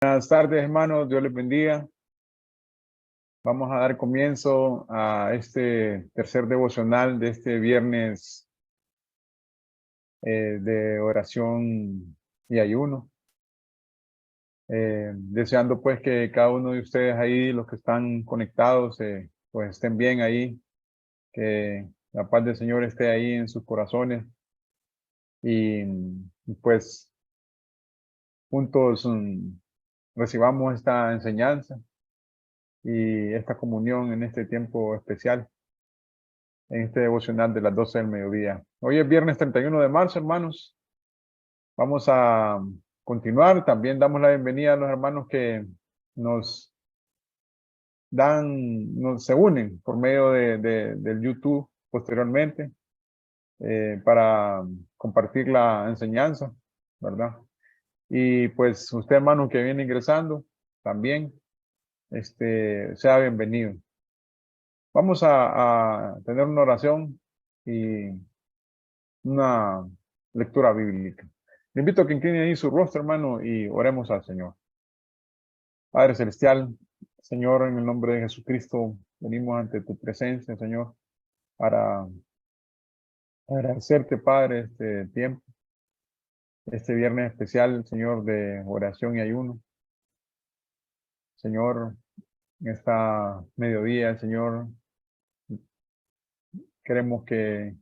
Buenas tardes, hermanos. Dios les bendiga. Vamos a dar comienzo a este tercer devocional de este viernes de oración y ayuno. Deseando pues que cada uno de ustedes ahí, los que están conectados, pues estén bien ahí, que la paz del Señor esté ahí en sus corazones y pues juntos recibamos esta enseñanza y esta comunión en este tiempo especial, en este devocional de las 12 del mediodía. Hoy es viernes 31 de marzo, hermanos. Vamos a continuar. También damos la bienvenida a los hermanos que nos se unen por medio del YouTube posteriormente para compartir la enseñanza, ¿verdad? Y pues usted, hermano, que viene ingresando, también, sea bienvenido. Vamos a tener una oración y una lectura bíblica. Le invito a que incline ahí su rostro, hermano, y oremos al Señor. Padre Celestial, Señor, en el nombre de Jesucristo, venimos ante tu presencia, Señor, para agradecerte, Padre, este tiempo, este viernes especial, Señor, de oración y ayuno. Señor, en esta mediodía, Señor, queremos que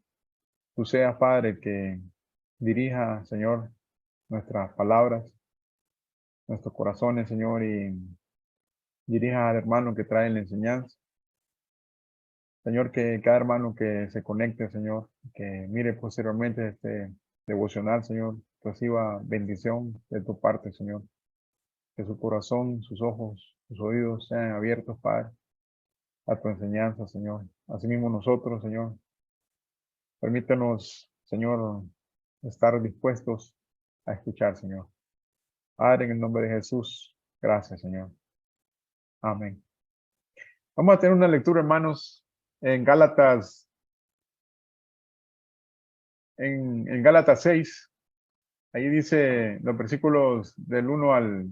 tú seas, Padre, que dirija, Señor, nuestras palabras, nuestros corazones, Señor, y dirija al hermano que trae la enseñanza. Señor, que cada hermano que se conecte, Señor, que mire posteriormente este devocional, Señor, reciba bendición de tu parte, Señor. Que su corazón, sus ojos, sus oídos sean abiertos, Padre, a tu enseñanza, Señor. Asimismo nosotros, Señor, permítanos, Señor, estar dispuestos a escuchar, Señor. Padre, en el nombre de Jesús, gracias, Señor. Amén. Vamos a tener una lectura, hermanos, en Gálatas, en Gálatas 6. Ahí dice los versículos del 1 al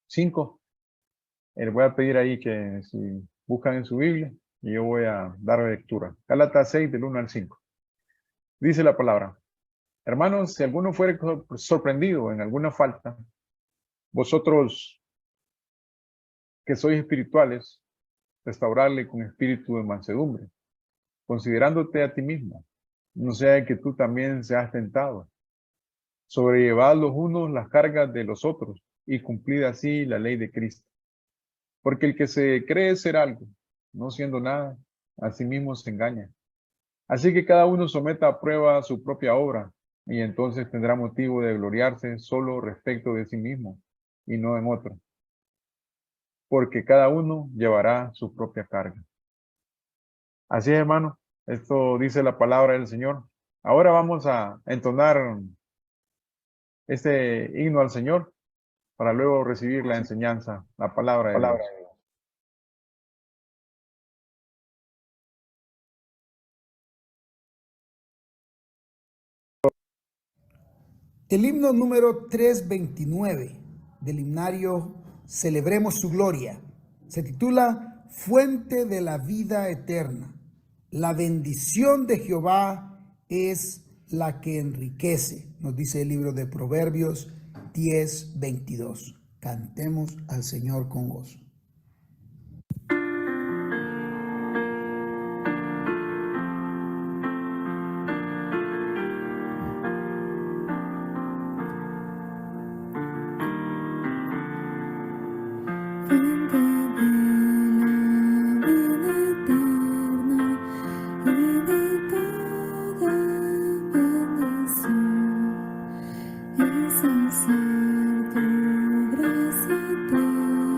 5. Les voy a pedir ahí que si buscan en su Biblia, y yo voy a dar lectura. Gálatas 6, del 1 al 5. Dice la palabra: hermanos, si alguno fuere sorprendido en alguna falta, vosotros que sois espirituales, restaurarle con espíritu de mansedumbre, considerándote a ti mismo, no sea que tú también seas tentado. Sobrellevad los unos las cargas de los otros, y cumplid así la ley de Cristo. Porque el que se cree ser algo, no siendo nada, a sí mismo se engaña. Así que cada uno someta a prueba su propia obra, y entonces tendrá motivo de gloriarse solo respecto de sí mismo, y no en otro. Porque cada uno llevará su propia carga. Así es, hermano. Esto dice la palabra del Señor. Ahora vamos a entonar este himno al Señor para luego recibir la enseñanza, la palabra de Dios. El himno número 329 del himnario Celebremos su Gloria se titula Fuente de la Vida Eterna. La bendición de Jehová es la que enriquece, nos dice el libro de Proverbios 10:22. Cantemos al Señor con gozo. Tu gracia eterna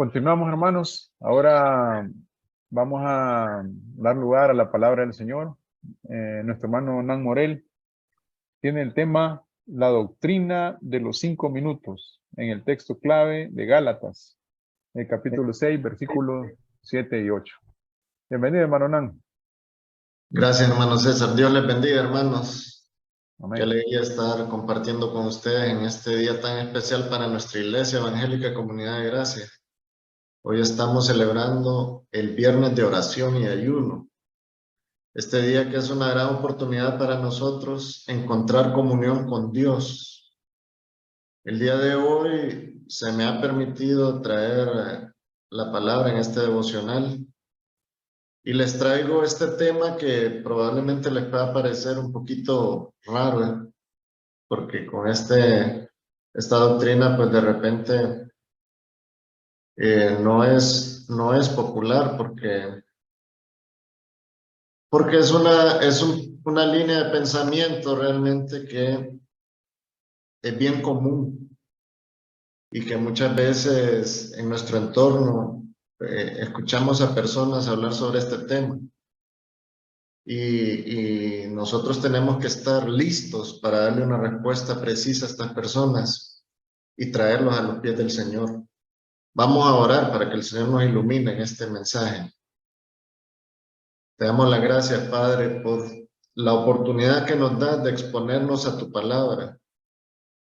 Continuamos, hermanos. Ahora vamos a dar lugar a la palabra del Señor. Nuestro hermano Nan Morel tiene el tema la doctrina de los 5 minutos en el texto clave de Gálatas, el capítulo 6, versículos 7 y 8. Bienvenido, hermano Nan. Gracias, hermano César. Dios les bendiga, hermanos. Amén. Qué alegría estar compartiendo con ustedes en este día tan especial para nuestra Iglesia Evangélica Comunidad de Gracia. Hoy estamos celebrando el viernes de oración y ayuno. Este día que es una gran oportunidad para nosotros encontrar comunión con Dios. El día de hoy se me ha permitido traer la palabra en este devocional. Y les traigo este tema que probablemente les pueda parecer un poquito raro, porque con esta doctrina, pues de repente no es popular, porque es una línea de pensamiento realmente que es bien común y que muchas veces en nuestro entorno escuchamos a personas hablar sobre este tema. Y nosotros tenemos que estar listos para darle una respuesta precisa a estas personas y traerlos a los pies del Señor. Vamos a orar para que el Señor nos ilumine en este mensaje. Te damos las gracias, Padre, por la oportunidad que nos das de exponernos a tu palabra.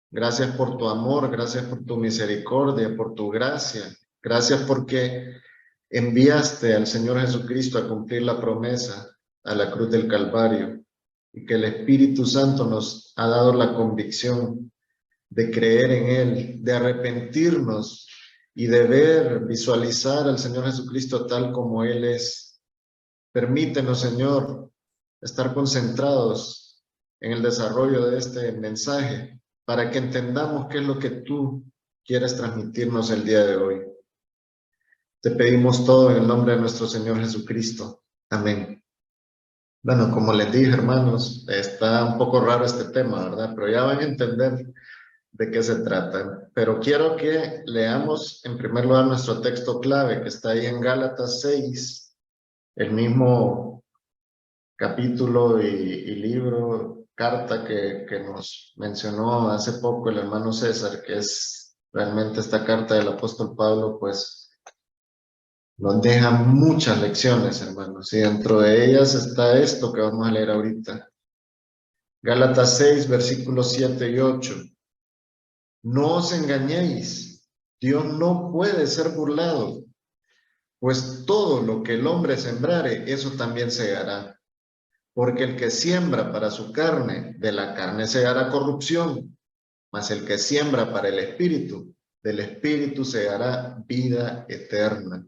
Gracias por tu amor, gracias por tu misericordia, por tu gracia. Gracias porque enviaste al Señor Jesucristo a cumplir la promesa a la cruz del Calvario, y que el Espíritu Santo nos ha dado la convicción de creer en Él, de arrepentirnos y de visualizar al Señor Jesucristo tal como Él es. Permítenos, Señor, estar concentrados en el desarrollo de este mensaje para que entendamos qué es lo que tú quieres transmitirnos el día de hoy. Te pedimos todo en el nombre de nuestro Señor Jesucristo. Amén. Bueno, como les dije, hermanos, está un poco raro este tema, ¿verdad? Pero ya van a entender de qué se trata. Pero quiero que leamos en primer lugar nuestro texto clave, que está ahí en Gálatas 6, el mismo capítulo y libro, carta que nos mencionó hace poco el hermano César, que es realmente esta carta del apóstol Pablo, pues nos deja muchas lecciones, hermanos, y dentro de ellas está esto que vamos a leer ahorita. Gálatas 6, versículos 7 y 8. No os engañéis, Dios no puede ser burlado, pues todo lo que el hombre sembrare, eso también segará. Porque el que siembra para su carne, de la carne segará corrupción, mas el que siembra para el Espíritu, del Espíritu segará vida eterna.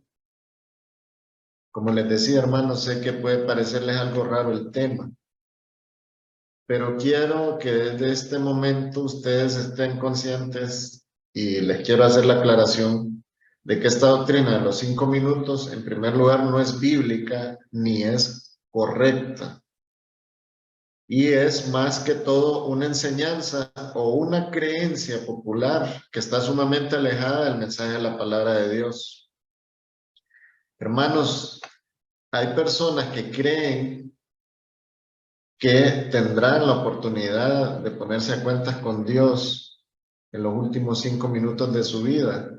Como les decía, hermanos, sé que puede parecerles algo raro el tema, pero quiero que desde este momento ustedes estén conscientes y les quiero hacer la aclaración de que esta doctrina de los 5 minutos, en primer lugar, no es bíblica ni es correcta. Y es más que todo una enseñanza o una creencia popular que está sumamente alejada del mensaje de la palabra de Dios. Hermanos, hay personas que creen que tendrán la oportunidad de ponerse a cuentas con Dios en los últimos 5 minutos de su vida.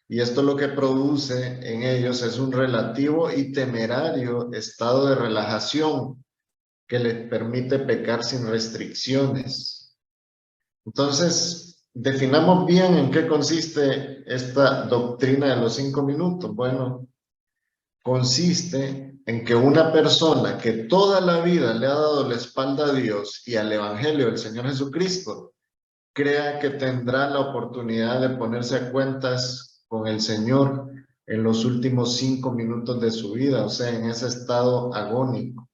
Y esto lo que produce en ellos es un relativo y temerario estado de relajación que les permite pecar sin restricciones. Entonces, definamos bien en qué consiste esta doctrina de los 5 minutos. Bueno, consiste en que una persona que toda la vida le ha dado la espalda a Dios y al Evangelio del Señor Jesucristo, crea que tendrá la oportunidad de ponerse a cuentas con el Señor en los últimos 5 minutos de su vida, o sea, en ese estado agónico.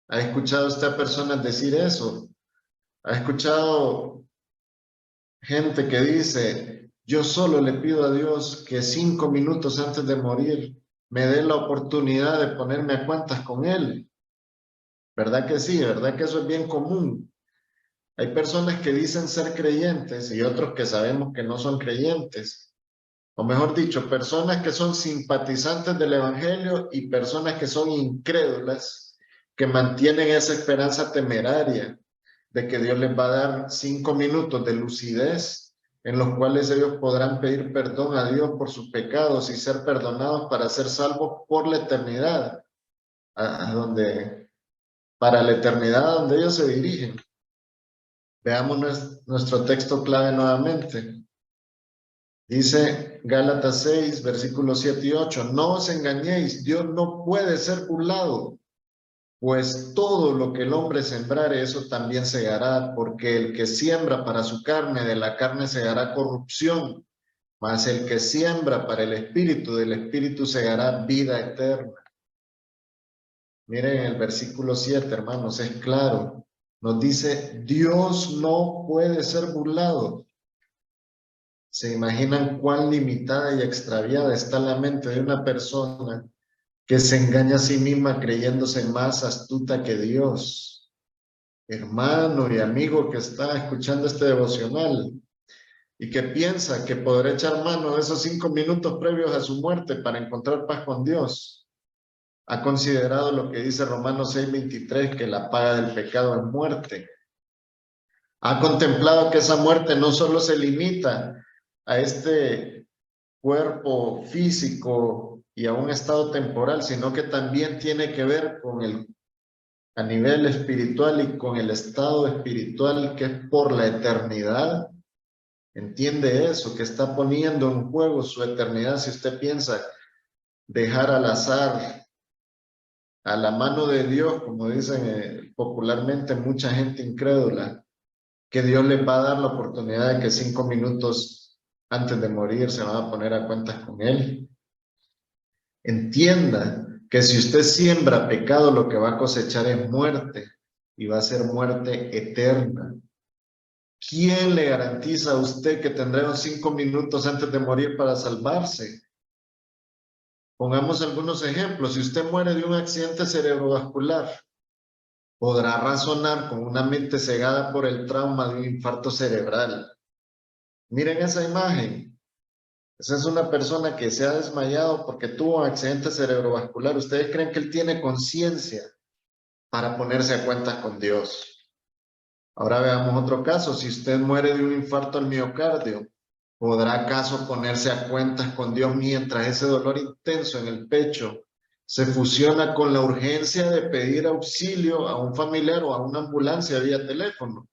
¿Ha escuchado usted a personas decir eso? ¿Ha escuchado gente que dice, yo solo le pido a Dios que 5 minutos antes de morir me dé la oportunidad de ponerme a cuentas con Él? ¿Verdad que sí? ¿Verdad que eso es bien común? Hay personas que dicen ser creyentes y otros que sabemos que no son creyentes. o mejor dicho, personas que son simpatizantes del Evangelio y personas que son incrédulas, que mantienen esa esperanza temeraria de que Dios les va a dar 5 minutos de lucidez en los cuales ellos podrán pedir perdón a Dios por sus pecados y ser perdonados para ser salvos por la eternidad, para la eternidad donde ellos se dirigen. Veamos nuestro texto clave nuevamente. Dice Gálatas 6, versículos 7 y 8, no os engañéis, Dios no puede ser burlado, pues todo lo que el hombre sembrare, eso también segará, porque el que siembra para su carne, de la carne segará corrupción, mas el que siembra para el espíritu, del espíritu segará vida eterna. Miren el versículo 7, hermanos, es claro. Nos dice, Dios no puede ser burlado. ¿Se imaginan cuán limitada y extraviada está la mente de una persona que se engaña a sí misma creyéndose más astuta que Dios? Hermano y amigo que está escuchando este devocional y que piensa que podrá echar mano de esos 5 minutos previos a su muerte para encontrar paz con Dios, ha considerado lo que dice Romanos 6:23, que la paga del pecado es muerte. Ha contemplado que esa muerte no solo se limita a este cuerpo físico y a un estado temporal, sino que también tiene que ver con a nivel espiritual y con el estado espiritual que es por la eternidad. Entiende eso, que está poniendo en juego su eternidad si usted piensa dejar al azar, a la mano de Dios, como dicen popularmente mucha gente incrédula, que Dios les va a dar la oportunidad de que 5 minutos antes de morir se van a poner a cuentas con Él. Entienda que si usted siembra pecado, lo que va a cosechar es muerte, y va a ser muerte eterna. ¿Quién le garantiza a usted que tendrá unos 5 minutos antes de morir para salvarse? Pongamos algunos ejemplos. Si usted muere de un accidente cerebrovascular, podrá razonar con una mente cegada por el trauma de un infarto cerebral. Miren esa imagen. Esa es una persona que se ha desmayado porque tuvo un accidente cerebrovascular. ¿Ustedes creen que él tiene conciencia para ponerse a cuentas con Dios? Ahora veamos otro caso. Si usted muere de un infarto al miocardio, ¿podrá acaso ponerse a cuentas con Dios mientras ese dolor intenso en el pecho se fusiona con la urgencia de pedir auxilio a un familiar o a una ambulancia vía teléfono?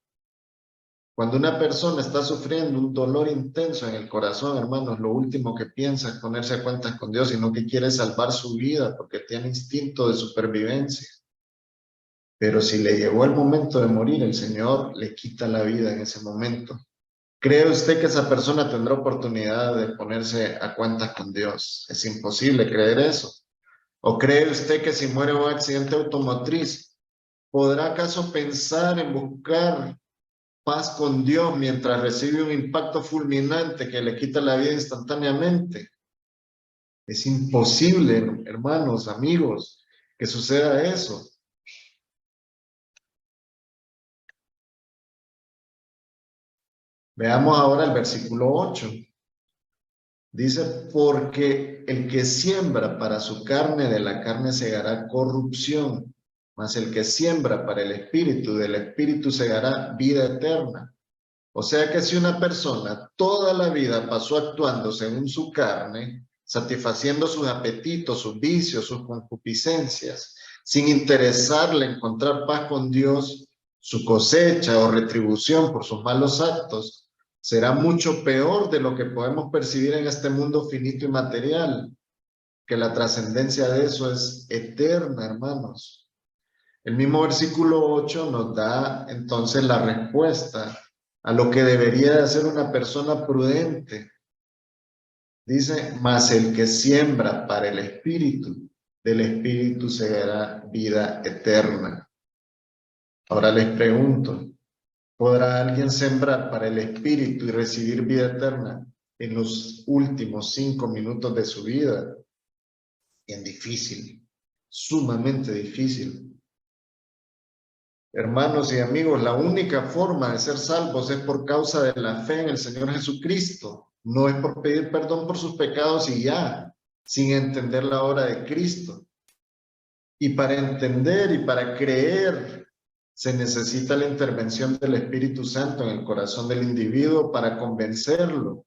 Cuando una persona está sufriendo un dolor intenso en el corazón, hermanos, lo último que piensa es ponerse a cuentas con Dios, sino que quiere salvar su vida porque tiene instinto de supervivencia. Pero si le llegó el momento de morir, el Señor le quita la vida en ese momento. ¿Cree usted que esa persona tendrá oportunidad de ponerse a cuentas con Dios? Es imposible creer eso. ¿O cree usted que si muere en un accidente automotriz, podrá acaso pensar en buscar paz con Dios mientras recibe un impacto fulminante que le quita la vida instantáneamente? Es imposible, hermanos, amigos, que suceda eso. Veamos ahora el versículo 8. Dice, porque el que siembra para su carne, de la carne segará corrupción, mas el que siembra para el espíritu, del espíritu segará vida eterna. O sea que si una persona toda la vida pasó actuando según su carne, satisfaciendo sus apetitos, sus vicios, sus concupiscencias, sin interesarle encontrar paz con Dios, su cosecha o retribución por sus malos actos será mucho peor de lo que podemos percibir en este mundo finito y material, que la trascendencia de eso es eterna, hermanos. El mismo versículo 8 nos da entonces la respuesta a lo que debería de hacer una persona prudente. Dice, mas el que siembra para el espíritu, del espíritu segará vida eterna. Ahora les pregunto, ¿podrá alguien sembrar para el espíritu y recibir vida eterna en los últimos 5 minutos de su vida? Bien difícil, sumamente difícil. Hermanos y amigos, la única forma de ser salvos es por causa de la fe en el Señor Jesucristo. no es por pedir perdón por sus pecados y ya, sin entender la obra de Cristo. Y para entender y para creer, se necesita la intervención del Espíritu Santo en el corazón del individuo para convencerlo,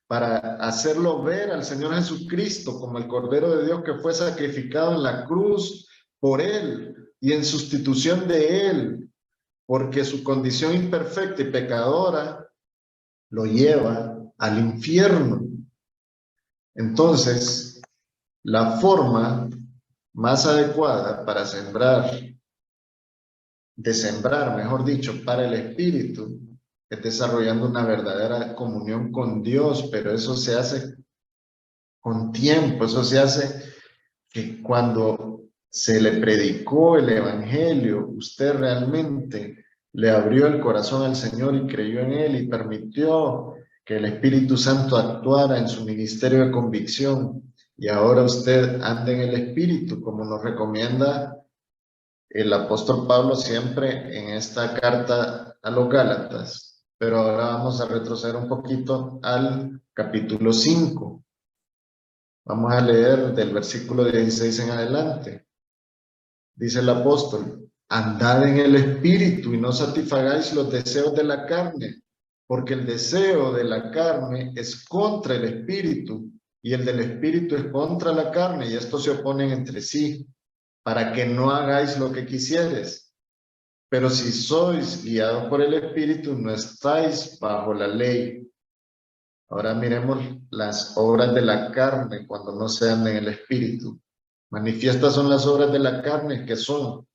para hacerlo ver al Señor Jesucristo como el Cordero de Dios que fue sacrificado en la cruz por él y en sustitución de él, porque su condición imperfecta y pecadora lo lleva al infierno. Entonces, la forma más adecuada para sembrar, mejor dicho, para el Espíritu, es desarrollando una verdadera comunión con Dios, pero eso se hace con tiempo, eso se hace que cuando se le predicó el Evangelio, usted realmente le abrió el corazón al Señor y creyó en Él y permitió que el Espíritu Santo actuara en su ministerio de convicción. Y ahora usted anda en el Espíritu, como nos recomienda el apóstol Pablo siempre en esta carta a los Gálatas. Pero ahora vamos a retroceder un poquito al capítulo 5. Vamos a leer del versículo 16 en adelante. Dice el apóstol: andad en el Espíritu y no satisfagáis los deseos de la carne, porque el deseo de la carne es contra el Espíritu y el del Espíritu es contra la carne, y estos se oponen entre sí, para que no hagáis lo que quisieres. Pero si sois guiados por el Espíritu, no estáis bajo la ley. Ahora miremos las obras de la carne cuando no se anda en el Espíritu. Manifiestas son las obras de la carne, que son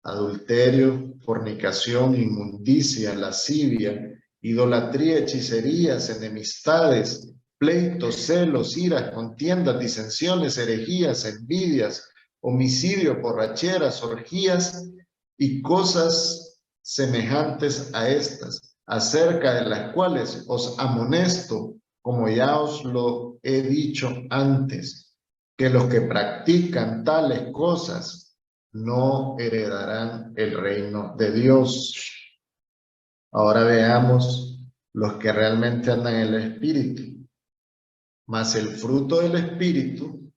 adulterio, fornicación, inmundicia, lascivia, idolatría, hechicerías, enemistades, pleitos, celos, iras, contiendas, disensiones, herejías, envidias, homicidio, borracheras, orgías y cosas semejantes a estas, acerca de las cuales os amonesto, como ya os lo he dicho antes, que los que practican tales cosas no heredarán el reino de Dios. Ahora veamos los que realmente andan en el Espíritu. Mas el fruto del Espíritu,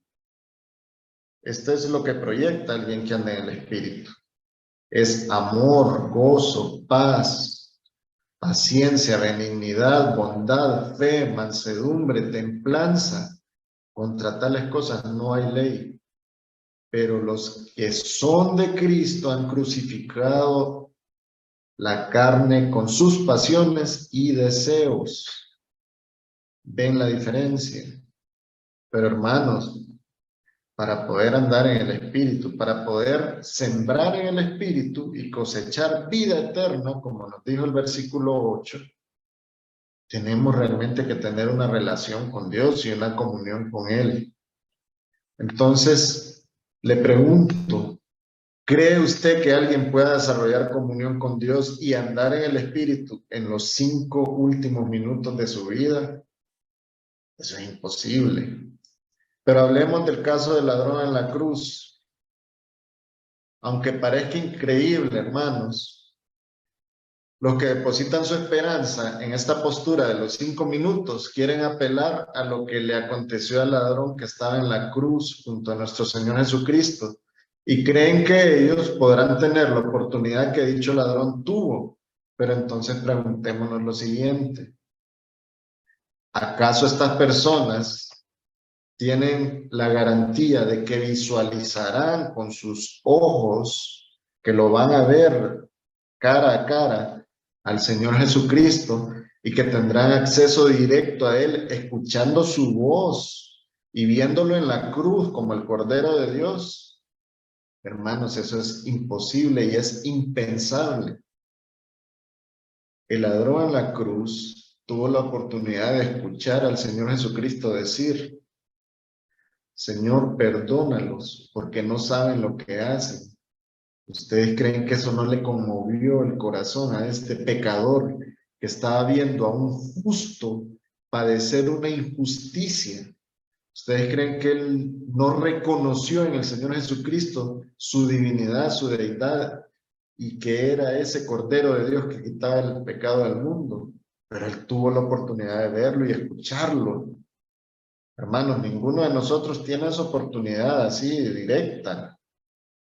este es lo que proyecta alguien que anda en el Espíritu. Es amor, gozo, paz, paciencia, benignidad, bondad, fe, mansedumbre, templanza. Contra tales cosas no hay ley. Pero los que son de Cristo han crucificado la carne con sus pasiones y deseos. ¿Ven la diferencia? Pero hermanos, para poder andar en el Espíritu, para poder sembrar en el Espíritu y cosechar vida eterna, como nos dijo el versículo 8, tenemos realmente que tener una relación con Dios y una comunión con Él. Entonces, le pregunto, ¿cree usted que alguien pueda desarrollar comunión con Dios y andar en el Espíritu en los 5 últimos minutos de su vida? Eso es imposible. Pero hablemos del caso del ladrón en la cruz. Aunque parezca increíble, hermanos, los que depositan su esperanza en esta postura de los 5 minutos quieren apelar a lo que le aconteció al ladrón que estaba en la cruz junto a nuestro Señor Jesucristo, y creen que ellos podrán tener la oportunidad que dicho ladrón tuvo. Pero entonces preguntémonos lo siguiente: ¿acaso estas personas tienen la garantía de que visualizarán con sus ojos, que lo van a ver cara a cara al Señor Jesucristo y que tendrán acceso directo a Él, escuchando su voz y viéndolo en la cruz como el Cordero de Dios? Hermanos, eso es imposible y es impensable. El ladrón en la cruz tuvo la oportunidad de escuchar al Señor Jesucristo decir: Señor, perdónalos porque no saben lo que hacen. ¿Ustedes creen que eso no le conmovió el corazón a este pecador que estaba viendo a un justo padecer una injusticia? ¿Ustedes creen que él no reconoció en el Señor Jesucristo su divinidad, su deidad, y que era ese Cordero de Dios que quitaba el pecado del mundo? pero él tuvo la oportunidad de verlo y escucharlo. Hermanos, ninguno de nosotros tiene esa oportunidad así directa.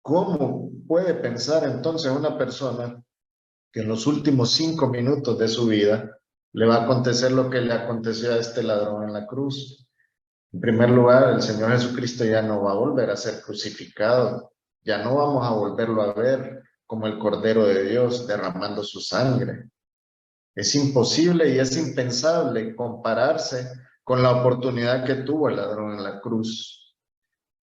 ¿Cómo puede pensar entonces una persona que en los últimos 5 minutos de su vida le va a acontecer lo que le aconteció a este ladrón en la cruz? En primer lugar, el Señor Jesucristo ya no va a volver a ser crucificado. Ya no vamos a volverlo a ver como el Cordero de Dios derramando su sangre. Es imposible y es impensable compararse con la oportunidad que tuvo el ladrón en la cruz.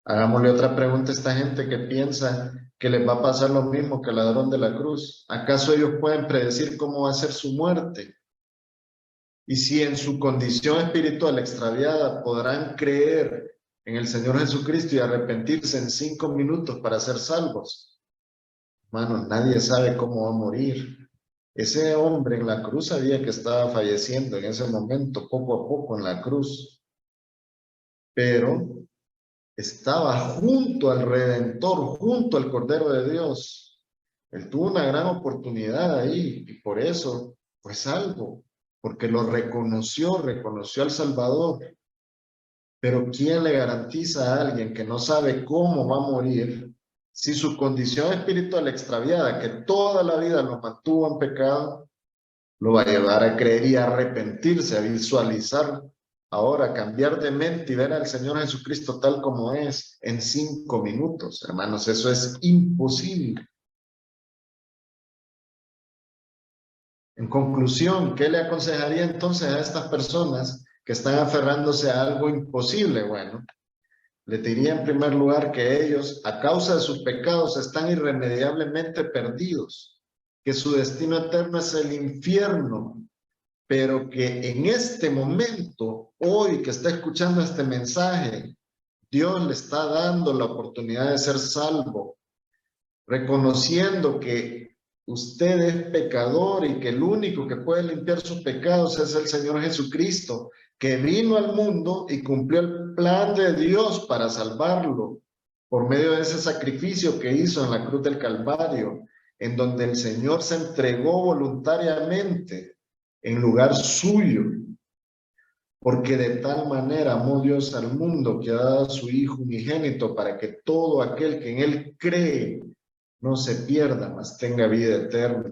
Hagámosle otra pregunta a esta gente que piensa que les va a pasar lo mismo que el ladrón de la cruz. ¿Acaso ellos pueden predecir cómo va a ser su muerte? Y si en su condición espiritual extraviada podrán creer en el Señor Jesucristo y arrepentirse en 5 minutos para ser salvos. Hermanos, nadie sabe cómo va a morir. Ese hombre en la cruz sabía que estaba falleciendo en ese momento, poco a poco en la cruz. Pero estaba junto al Redentor, junto al Cordero de Dios. Él tuvo una gran oportunidad ahí y por eso fue salvo, porque lo reconoció al Salvador. Pero ¿quién le garantiza a alguien que no sabe cómo va a morir si su condición espiritual extraviada, que toda la vida lo mantuvo en pecado, lo va a llevar a creer y a arrepentirse, a visualizar ahora, cambiar de mente y ver al Señor Jesucristo tal como es en 5 minutos? Hermanos, eso es imposible. En conclusión, ¿qué le aconsejaría entonces a estas personas que están aferrándose a algo imposible? Bueno, le diría en primer lugar que ellos, a causa de sus pecados, están irremediablemente perdidos, que su destino eterno es el infierno, pero que en este momento, hoy que está escuchando este mensaje, Dios le está dando la oportunidad de ser salvo, reconociendo que usted es pecador y que el único que puede limpiar sus pecados es el Señor Jesucristo, que vino al mundo y cumplió el plan de Dios para salvarlo por medio de ese sacrificio que hizo en la cruz del Calvario, en donde el Señor se entregó voluntariamente en lugar suyo, porque de tal manera amó Dios al mundo que ha dado a su Hijo unigénito para que todo aquel que en Él cree no se pierda, mas tenga vida eterna.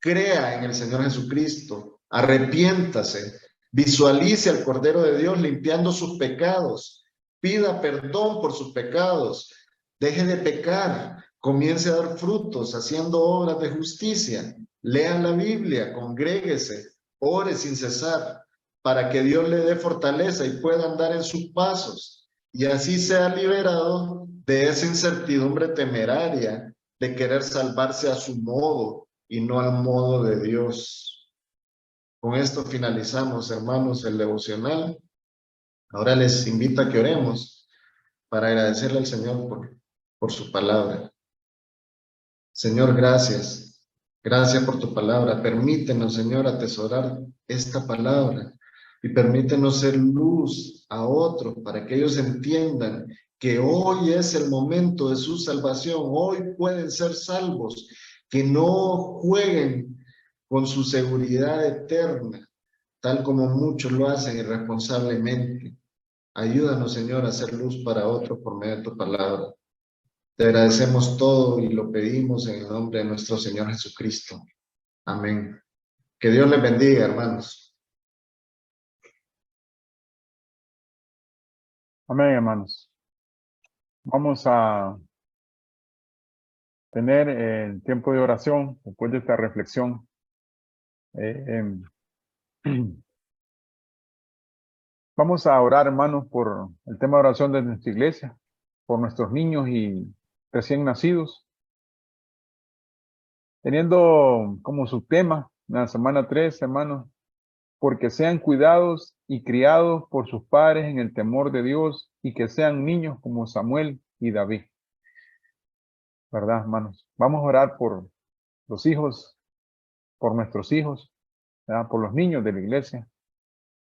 Crea en el Señor Jesucristo, arrepiéntase, visualice al Cordero de Dios limpiando sus pecados, pida perdón por sus pecados, deje de pecar, comience a dar frutos haciendo obras de justicia, lea la Biblia, congréguese, ore sin cesar, para que Dios le dé fortaleza y pueda andar en sus pasos, y así sea liberado de esa incertidumbre temeraria de querer salvarse a su modo y no al modo de Dios. Con esto finalizamos, hermanos, el devocional. Ahora les invito a que oremos para agradecerle al Señor por su palabra. Señor, gracias. Gracias por tu palabra. Permítenos, Señor, atesorar esta palabra y permítenos ser luz a otros para que ellos entiendan que hoy es el momento de su salvación. Hoy pueden ser salvos, que no jueguen con su seguridad eterna, tal como muchos lo hacen irresponsablemente. Ayúdanos, Señor, a hacer luz para otros por medio de tu palabra. Te agradecemos todo y lo pedimos en el nombre de nuestro Señor Jesucristo. Amén. Que Dios les bendiga, hermanos. Amén, hermanos. Vamos a tener el tiempo de oración después de esta reflexión. Vamos a orar, hermanos, por el tema de oración de nuestra iglesia, por nuestros niños y recién nacidos, teniendo como subtema en la semana 3, hermanos, porque sean cuidados y criados por sus padres en el temor de Dios y que sean niños como Samuel y David. ¿Verdad, hermanos? Vamos a orar por los hijos, por nuestros hijos, ¿verdad? Por los niños de la iglesia,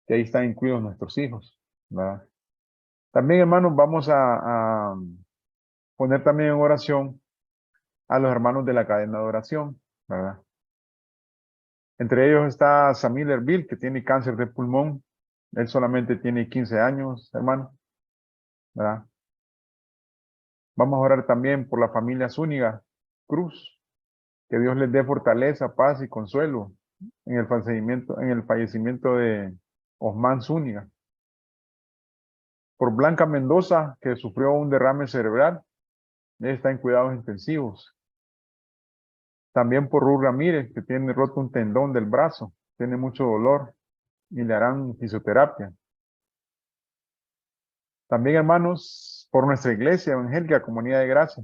que ahí están incluidos nuestros hijos, ¿verdad? También, hermanos, vamos a poner también en oración a los hermanos de la cadena de oración, ¿verdad? Entre ellos está Samir Erbil, que tiene cáncer de pulmón. Él solamente tiene 15 años, hermano, ¿verdad? Vamos a orar también por la familia Zúñiga Cruz, que Dios les dé fortaleza, paz y consuelo en el fallecimiento de Osman Zúñiga. Por Blanca Mendoza, que sufrió un derrame cerebral, ella está en cuidados intensivos. También por Ruth Ramírez, que tiene roto un tendón del brazo, tiene mucho dolor y le harán fisioterapia. También, hermanos, por nuestra iglesia evangélica, Comunidad de Gracia,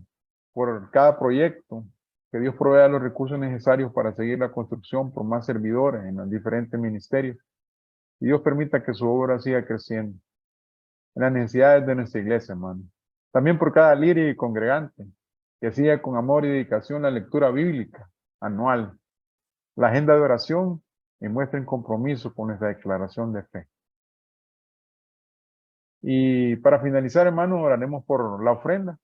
por cada proyecto, que Dios provea los recursos necesarios para seguir la construcción por más servidores en los diferentes ministerios. Y Dios permita que su obra siga creciendo en las necesidades de nuestra iglesia, hermano. También por cada líder y congregante, que siga con amor y dedicación la lectura bíblica anual, la agenda de oración y muestren compromiso con nuestra declaración de fe. Y para finalizar, hermano, oraremos por la ofrenda,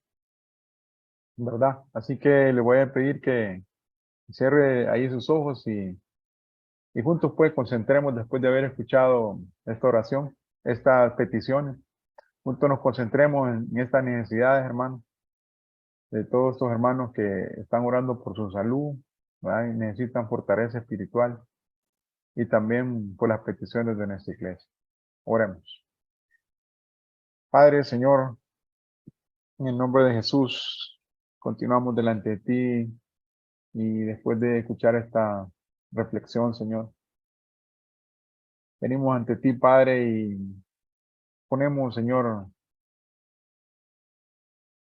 ¿verdad? Así que le voy a pedir que cierre ahí sus ojos y juntos pues concentremos después de haber escuchado esta oración, estas peticiones. Juntos nos concentremos en estas necesidades, hermano, de todos estos hermanos que están orando por su salud, ¿verdad? Y necesitan fortaleza espiritual y también por las peticiones de nuestra iglesia. Oremos. Padre, Señor, en el nombre de Jesús, continuamos delante de ti y después de escuchar esta reflexión, Señor, venimos ante ti, Padre, y ponemos, Señor,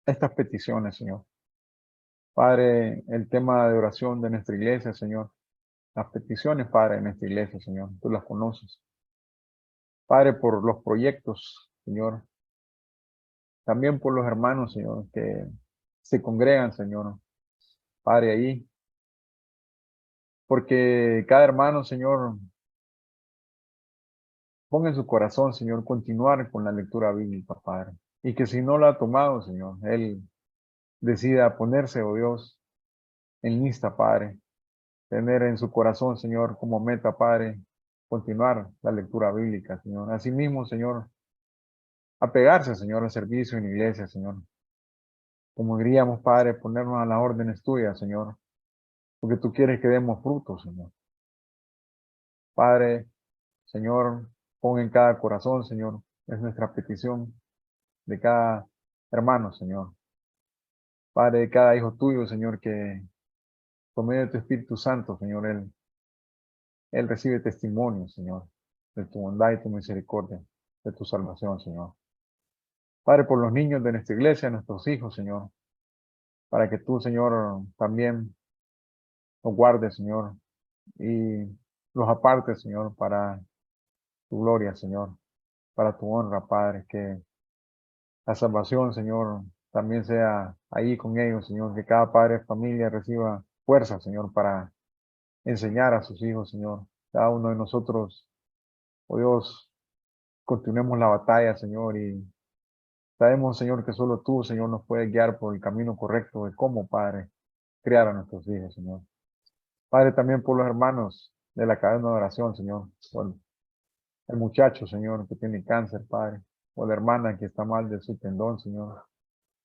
estas peticiones, Señor. Padre, el tema de oración de nuestra iglesia, Señor. Las peticiones, Padre, de nuestra iglesia, Señor. Tú las conoces. Padre, por los proyectos, Señor. También por los hermanos, Señor, que se congregan, Señor. Padre, ahí. Porque cada hermano, Señor, ponga en su corazón, Señor, continuar con la lectura bíblica, Padre. Y que si no lo ha tomado, Señor, él decida ponerse, oh Dios, en lista, Padre. Tener en su corazón, Señor, como meta, Padre, continuar la lectura bíblica, Señor. Asimismo, Señor, apegarse, Señor, al servicio en la iglesia, Señor. Como diríamos, Padre, ponernos a las órdenes tuyas, Señor, porque tú quieres que demos frutos, Señor. Padre, Señor, pon en cada corazón, Señor, es nuestra petición de cada hermano, Señor. Padre, de cada hijo tuyo, Señor, que por medio de tu Espíritu Santo, Señor, él recibe testimonio, Señor, de tu bondad y tu misericordia, de tu salvación, Señor. Padre, por los niños de nuestra iglesia, nuestros hijos, Señor, para que tú, Señor, también los guardes, Señor, y los apartes, Señor, para tu gloria, Señor, para tu honra, Padre, que la salvación, Señor, también sea ahí con ellos, Señor, que cada padre de familia reciba fuerza, Señor, para enseñar a sus hijos, Señor. Cada uno de nosotros, oh Dios, continuemos la batalla, Señor, y sabemos, Señor, que solo tú, Señor, nos puedes guiar por el camino correcto de cómo, Padre, criar a nuestros hijos, Señor. Padre, también por los hermanos de la cadena de oración, Señor, por el muchacho, Señor, que tiene cáncer, Padre, por la hermana que está mal de su tendón, Señor,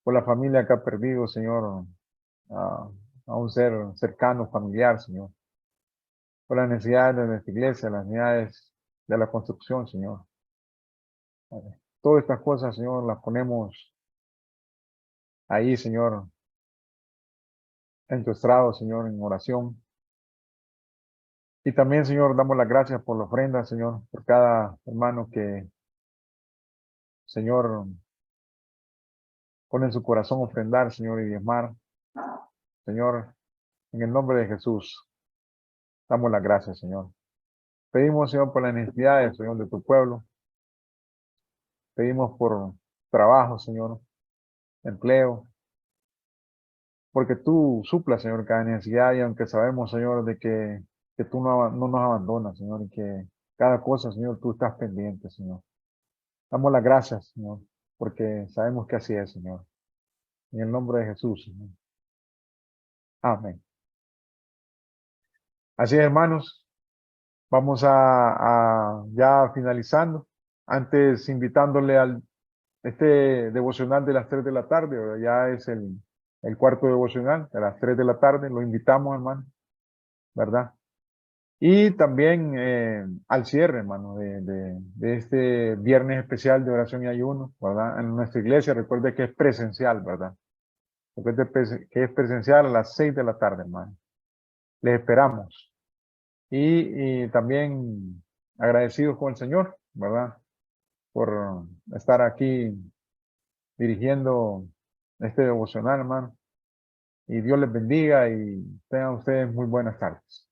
por la familia que ha perdido, Señor, a, a un ser cercano, familiar, Señor, por las necesidades de nuestra iglesia, las necesidades de la construcción, Señor. Padre, todas estas cosas, Señor, las ponemos ahí, Señor, en tu estrado, Señor, en oración. Y también, Señor, damos las gracias por la ofrenda, Señor, por cada hermano que, Señor, pone en su corazón ofrendar, Señor, y diezmar. Señor, en el nombre de Jesús, damos las gracias, Señor. Pedimos, Señor, por las necesidades, Señor, de tu pueblo. Pedimos por trabajo, Señor, empleo, porque tú suplas, Señor, cada necesidad y aunque sabemos, Señor, de que tú no nos abandonas, Señor, y que cada cosa, Señor, tú estás pendiente, Señor. Damos las gracias, Señor, porque sabemos que así es, Señor. En el nombre de Jesús, Señor. Amén. Así es, hermanos. Vamos a ya finalizando. Antes invitándole al este devocional de las 3 de la tarde, ¿verdad? Ya es el cuarto devocional de las 3 de la tarde. Lo invitamos, hermano, ¿verdad? Y también al cierre, hermano, de este viernes especial de oración y ayuno, ¿verdad? En nuestra iglesia, recuerde que es presencial, ¿verdad? Recuerde que es presencial a las 6 de la tarde, hermano. Les esperamos. Y también agradecidos con el Señor, ¿verdad? Por estar aquí dirigiendo este devocional, hermano. Y Dios les bendiga y tengan ustedes muy buenas tardes.